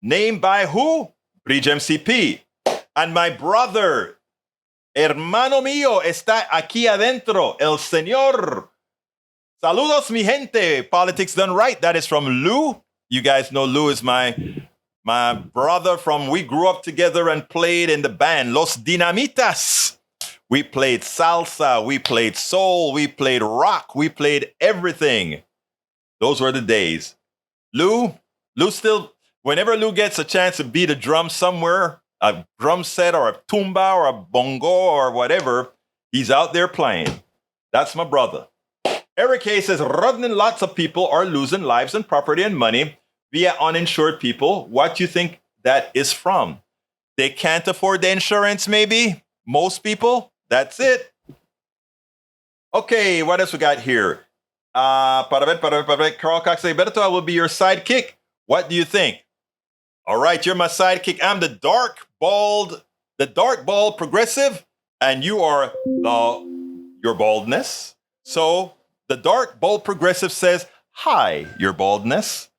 Named by who? Bridge MCP. And my brother, hermano mío, está aquí adentro, el señor. Saludos, mi gente. Politics done right. That is from Lou. You guys know Lou is my brother from, we grew up together and played in the band Los Dinamitas. We played salsa, we played soul, we played rock, we played everything. Those were the days. Lou still, whenever Lou gets a chance to beat a drum somewhere, a drum set or a tumba or a bongo or whatever, he's out there playing. That's my brother. Eric Hayes says, Rodnan, lots of people are losing lives and property and money via uninsured people. What do you think that is from? They can't afford the insurance, maybe? Most people? That's it. Okay, what else we got here? Carl Cox, Egberto, I will be your sidekick. What do you think? All right, you're my sidekick. I'm the dark, bald progressive, and you are your baldness. So the dark, bald progressive says, hi, your baldness.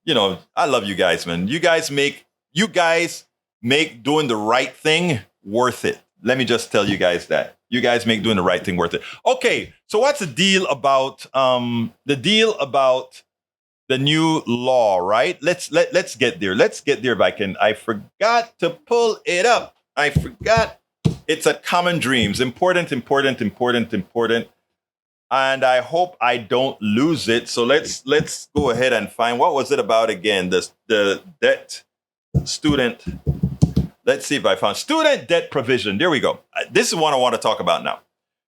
You know, I love you guys, man. You guys make doing the right thing worth it. Let me just tell you guys that. You guys make doing the right thing worth it. Okay, so what's the deal about the new law, right? Let's get there. Let's get there if I can. I forgot to pull it up. I forgot. It's at Common Dreams. Important. And I hope I don't lose it. So let's go ahead and find, what was it about again? The debt student. Let's see if I found student debt provision. There we go. This is what I want to talk about now.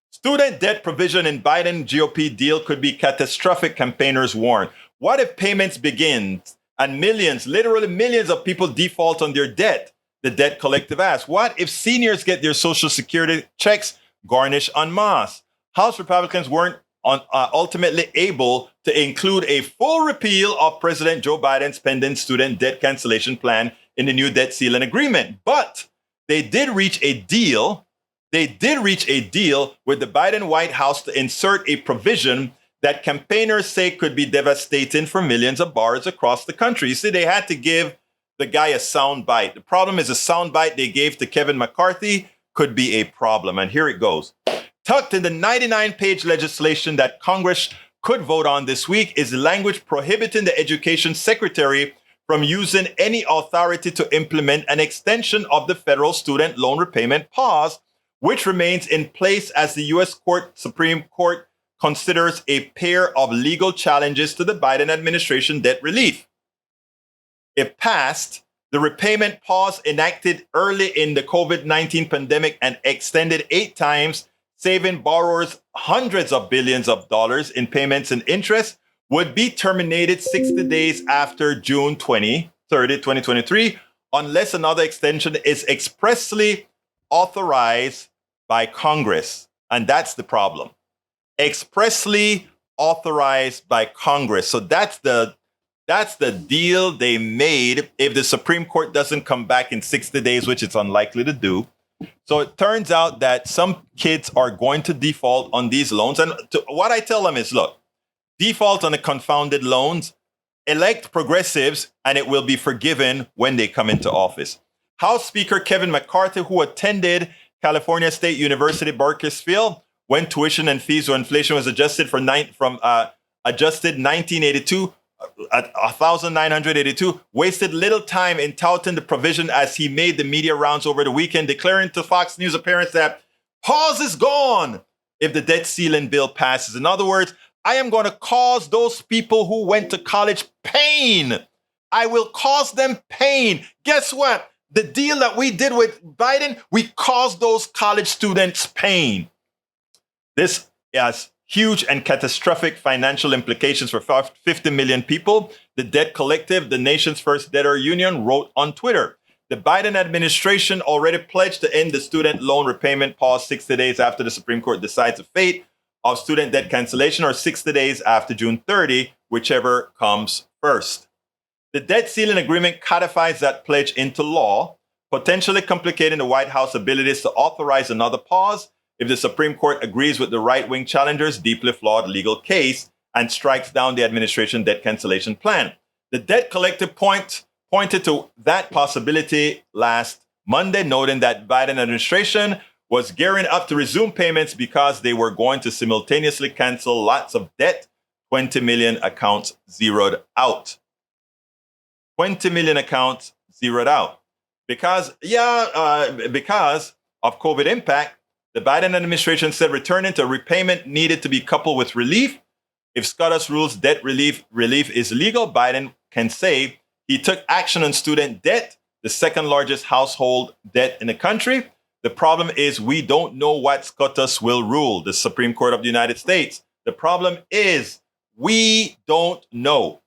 Student debt provision in Biden GOP deal could be catastrophic, campaigners warn. What if payments begin and millions, literally millions of people default on their debt? The debt collective asks. What if seniors get their Social Security checks garnished en masse? House Republicans weren't ultimately able to include a full repeal of President Joe Biden's pending student debt cancellation plan in the new debt ceiling agreement. But they did reach a deal. They did reach a deal with the Biden White House to insert a provision that campaigners say could be devastating for millions of borrowers across the country. You see, they had to give the guy a sound bite. The problem is a sound bite they gave to Kevin McCarthy could be a problem. And here it goes. Tucked in the 99-page legislation that Congress could vote on this week is the language prohibiting the education secretary from using any authority to implement an extension of the federal student loan repayment pause, which remains in place as the U.S. Supreme Court considers a pair of legal challenges to the Biden administration debt relief. If passed, the repayment pause enacted early in the COVID-19 pandemic and extended 8 times, saving borrowers hundreds of billions of dollars in payments and interest, would be terminated 60 days after June 30, 2023, unless another extension is expressly authorized by Congress. And that's the problem. Expressly authorized by Congress. So that's the deal they made if the Supreme Court doesn't come back in 60 days, which it's unlikely to do. So it turns out that some kids are going to default on these loans. And what I tell them is, look, default on the confounded loans, elect progressives, and it will be forgiven when they come into office. House Speaker Kevin McCarthy, who attended California State University, Bakersfield, when tuition and fees or inflation was adjusted adjusted 1982, wasted little time in touting the provision as he made the media rounds over the weekend, declaring to Fox News appearance that pause is gone if the debt ceiling bill passes. In other words, I am going to cause those people who went to college pain. I will cause them pain. Guess what? The deal that we did with Biden, we caused those college students pain. This has huge and catastrophic financial implications for 50 million people. The Debt Collective, the nation's first debtor union, wrote on Twitter. The Biden administration already pledged to end the student loan repayment pause 60 days after the Supreme Court decides the fate of student debt cancellation, or 60 days after June 30, whichever comes first. The debt ceiling agreement codifies that pledge into law, potentially complicating the White House abilities to authorize another pause if the Supreme Court agrees with the right-wing challenger's deeply flawed legal case and strikes down the administration debt cancellation plan. The Debt Collective pointed to that possibility last Monday, noting that Biden administration was gearing up to resume payments because they were going to simultaneously cancel lots of debt. 20 million accounts zeroed out. 20 million accounts zeroed out. Because of COVID impact, the Biden administration said returning to repayment needed to be coupled with relief. If SCOTUS rules debt relief is legal, Biden can say he took action on student debt, the second largest household debt in the country. The problem is we don't know what SCOTUS will rule, the Supreme Court of the United States. The problem is we don't know.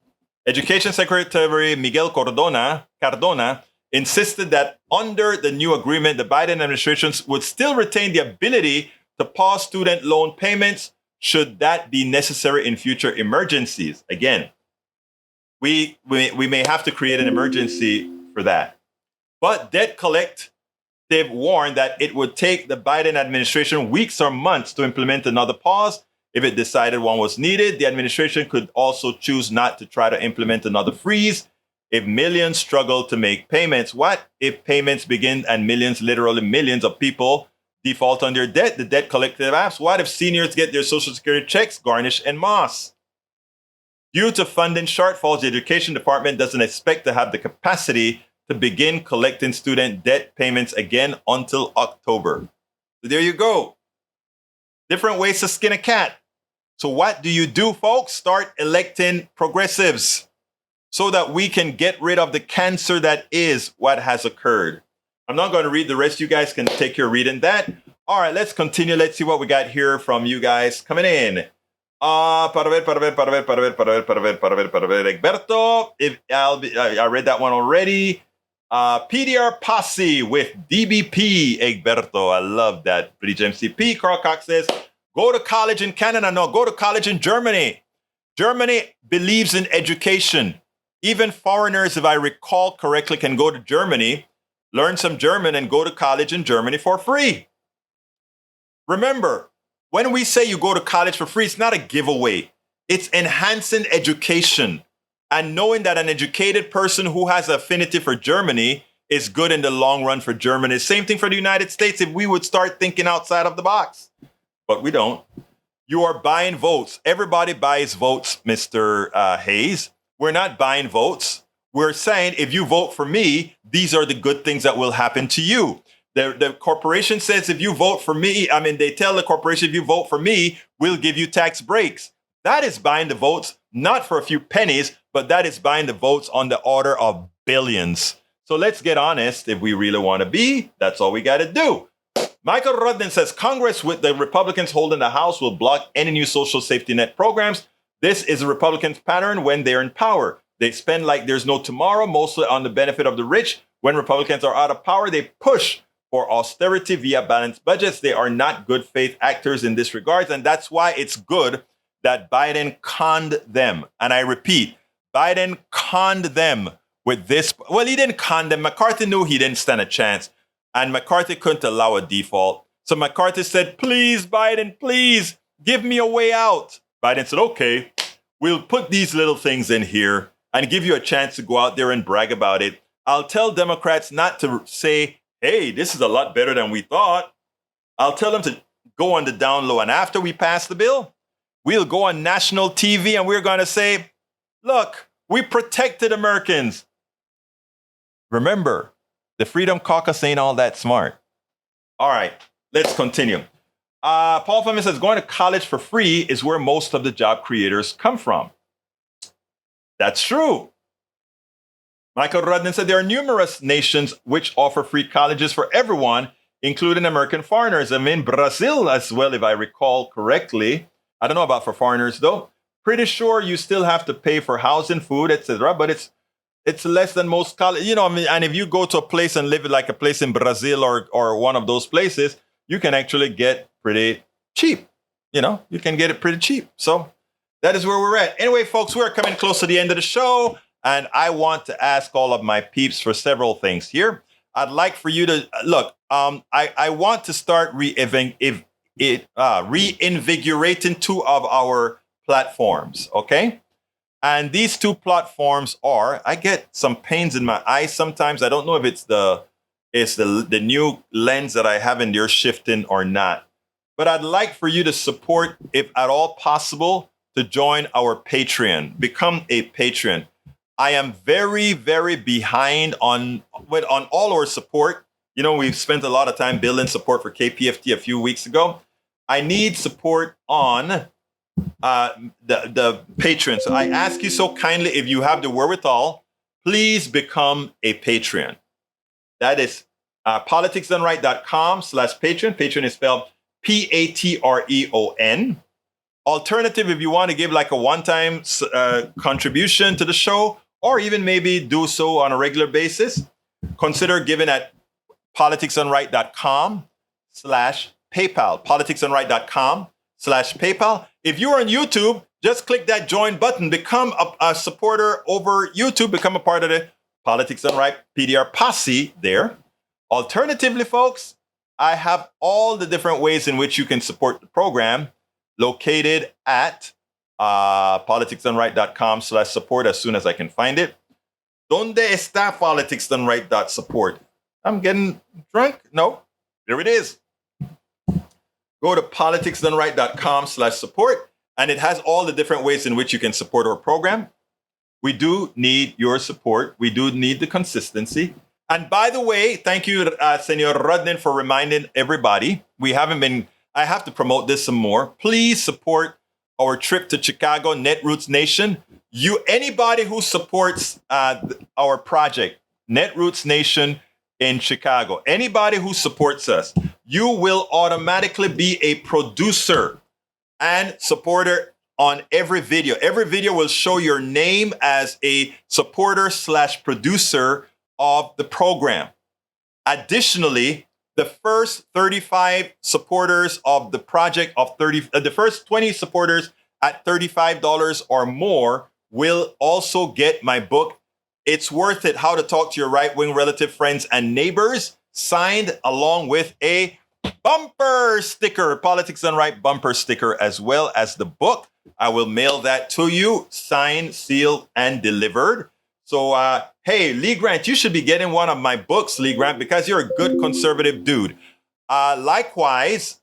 Education Secretary Miguel Cardona insisted that under the new agreement, the Biden administration would still retain the ability to pause student loan payments should that be necessary in future emergencies. Again, we may have to create an emergency for that. But Debt Collective warned that it would take the Biden administration weeks or months to implement another pause. If it decided one was needed, the administration could also choose not to try to implement another freeze if millions struggle to make payments. What if payments begin and millions, literally millions of people default on their debt. The debt collective asks, what if seniors get their Social Security checks garnished en masse? Due to funding shortfalls, the Education Department doesn't expect to have the capacity to begin collecting student debt payments again until October. So there you go. Different ways to skin a cat. So what do you do, folks? Start electing progressives so that we can get rid of the cancer that is what has occurred. I'm not going to read the rest. You guys can take your reading that. All right, let's continue. Let's see what we got here from you guys coming in. Egberto, I read that one already. PDR Posse with DBP, Egberto. I love that. British MCP. Carl Cox says, go to college in Canada. No, go to college in Germany. Germany believes in education. Even foreigners, if I recall correctly, can go to Germany, learn some German, and go to college in Germany for free. Remember, when we say you go to college for free, it's not a giveaway. It's enhancing education. And knowing that an educated person who has affinity for Germany is good in the long run for Germany. Same thing for the United States if we would start thinking outside of the box. But we don't. You are buying votes. Everybody buys votes, Mr. Hayes. We're not buying votes. We're saying if you vote for me, these are the good things that will happen to you. The corporation says if you vote for me, they tell the corporation if you vote for me, we'll give you tax breaks. That is buying the votes, not for a few pennies, but that is buying the votes on the order of billions. So let's get honest. If we really want to be, that's all we got to do. Michael Rudden says Congress with the Republicans holding the House will block any new social safety net programs. This is a Republicans' pattern when they're in power. They spend like there's no tomorrow, mostly on the benefit of the rich. When Republicans are out of power, they push for austerity via balanced budgets. They are not good faith actors in this regard. And that's why it's good that Biden conned them. And I repeat, Biden conned them with this. Well, he didn't con them. McCarthy knew he didn't stand a chance. And McCarthy couldn't allow a default. So McCarthy said, please, Biden, please give me a way out. Biden said, okay, we'll put these little things in here and give you a chance to go out there and brag about it. I'll tell Democrats not to say, hey, this is a lot better than we thought. I'll tell them to go on the down low. And after we pass the bill, we'll go on national TV and we're going to say, look, we protected Americans. Remember, the Freedom Caucus ain't all that smart. All right, let's continue. Paul Fleming says going to college for free is where most of the job creators come from. That's true. Michael Rudden said there are numerous nations which offer free colleges for everyone, including American foreigners. Brazil as well, if I recall correctly. I don't know about for foreigners, though. Pretty sure you still have to pay for housing, food, etc. But it's less than most college. And if you go to a place and live like a place in Brazil or one of those places, you can actually get pretty cheap. You can get it pretty cheap. So that is where we're at. Anyway, folks, we're coming close to the end of the show. And I want to ask all of my peeps for several things here. I'd like for you to look. I want to start reinvigorating two of our platforms. Okay, and these two platforms are. I get some pains in my eyes sometimes. I don't know if it's the new lens that I have in there shifting or not. But I'd like for you to support, if at all possible, to join our Patreon. Become a patron. I am very, very behind on all our support. We've spent a lot of time building support for KPFT a few weeks ago. I need support on the patrons. So I ask you so kindly, if you have the wherewithal, please become a Patreon. That is politicsdoneright.com/Patreon. Patreon is spelled Patreon. Alternative, if you want to give like a one-time contribution to the show, or even maybe do so on a regular basis, consider giving at politicsdoneright.com/PayPal. politicsdoneright.com/PayPal. If you're on YouTube, just click that join button. Become a supporter over YouTube. Become a part of the Politics Done Right PDR posse there. Alternatively, folks, I have all the different ways in which you can support the program located at politicsdoneright.com/support as soon as I can find it. Donde está politicsdoneright.support? I'm getting drunk? No, there it is. go to politicsdoneright.com/support, and it has all the different ways in which you can support our program. We do need your support. We do need the consistency. And by the way, thank you, Senor Rudnin, for reminding everybody. I have to promote this some more. Please support our trip to Chicago, Netroots Nation. Anybody who supports our project, Netroots Nation in Chicago, anybody who supports us, you will automatically be a producer and supporter on every video. Every video will show your name as a supporter/producer of the program. Additionally, the first 35 supporters of the project the first 20 supporters at $35 or more will also get my book. It's worth it. How to Talk to Your Right-Wing Relative Friends and Neighbors, signed along with a bumper sticker, Politics Done Right bumper sticker, as well as the book. I will mail that to you, signed, sealed, and delivered. So, hey, Lee Grant, you should be getting one of my books, Lee Grant, because you're a good conservative dude. Likewise,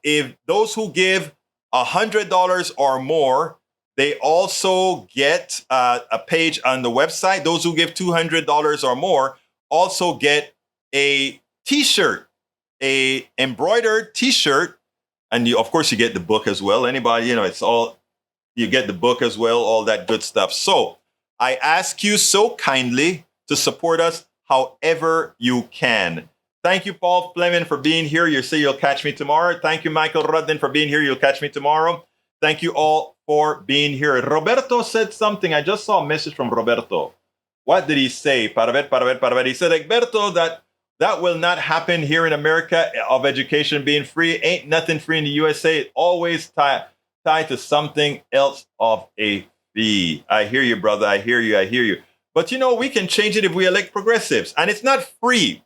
if those who give $100 or more, they also get a page on the website. Those who give $200 or more also get a T-shirt, a embroidered T-shirt, and of course you get the book as well. Anybody, you get the book as well, all that good stuff. So I ask you so kindly to support us however you can. Thank you, Paul Fleming, for being here. You say you'll catch me tomorrow. Thank you, Michael Rudden, for being here. You'll catch me tomorrow. Thank you all for being here. Roberto said something. I just saw a message from Roberto. What did he say? Para ver. He said, Egberto, that will not happen here in America of education being free. Ain't nothing free in the USA. It always tied to something else of a fee. I hear you, brother. I hear you. But we can change it if we elect progressives. And it's not free.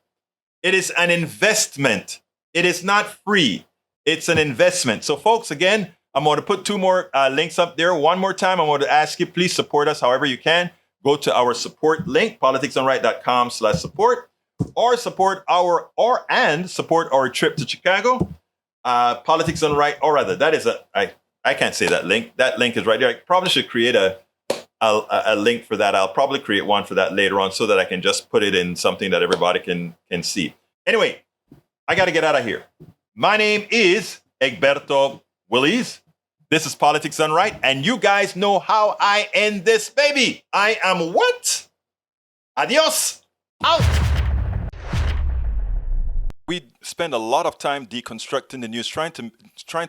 It is an investment. It is not free. It's an investment. So, folks, again, I'm going to put two more links up there. One more time, I'm going to ask you, please support us however you can. Go to our support link, politicsdoneright.com/support, or support our trip to Chicago. Politics Done Right, or rather, that is I can't say that link. That link is right there. I probably should create a link for that. I'll probably create one for that later on so that I can just put it in something that everybody can see. Anyway, I got to get out of here. My name is Egberto Willies. This is Politics Done Right, and you guys know how I end this, baby. I am what? Adios. Out. We spend a lot of time deconstructing the news, trying to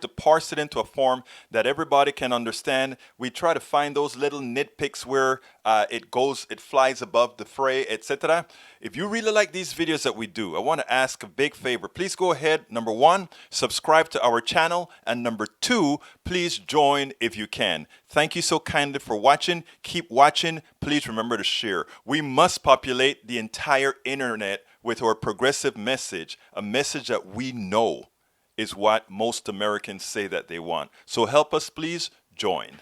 parse it into a form that everybody can understand. We try to find those little nitpicks where it flies above the fray, etc. If you really like these videos that we do, I want to ask a big favor. Please go ahead, number one, subscribe to our channel, and number two, please join if you can. Thank you so kindly for watching. Keep watching. Please remember to share. We must populate the entire internet with our progressive message, a message that we know is what most Americans say that they want. So help us, please join.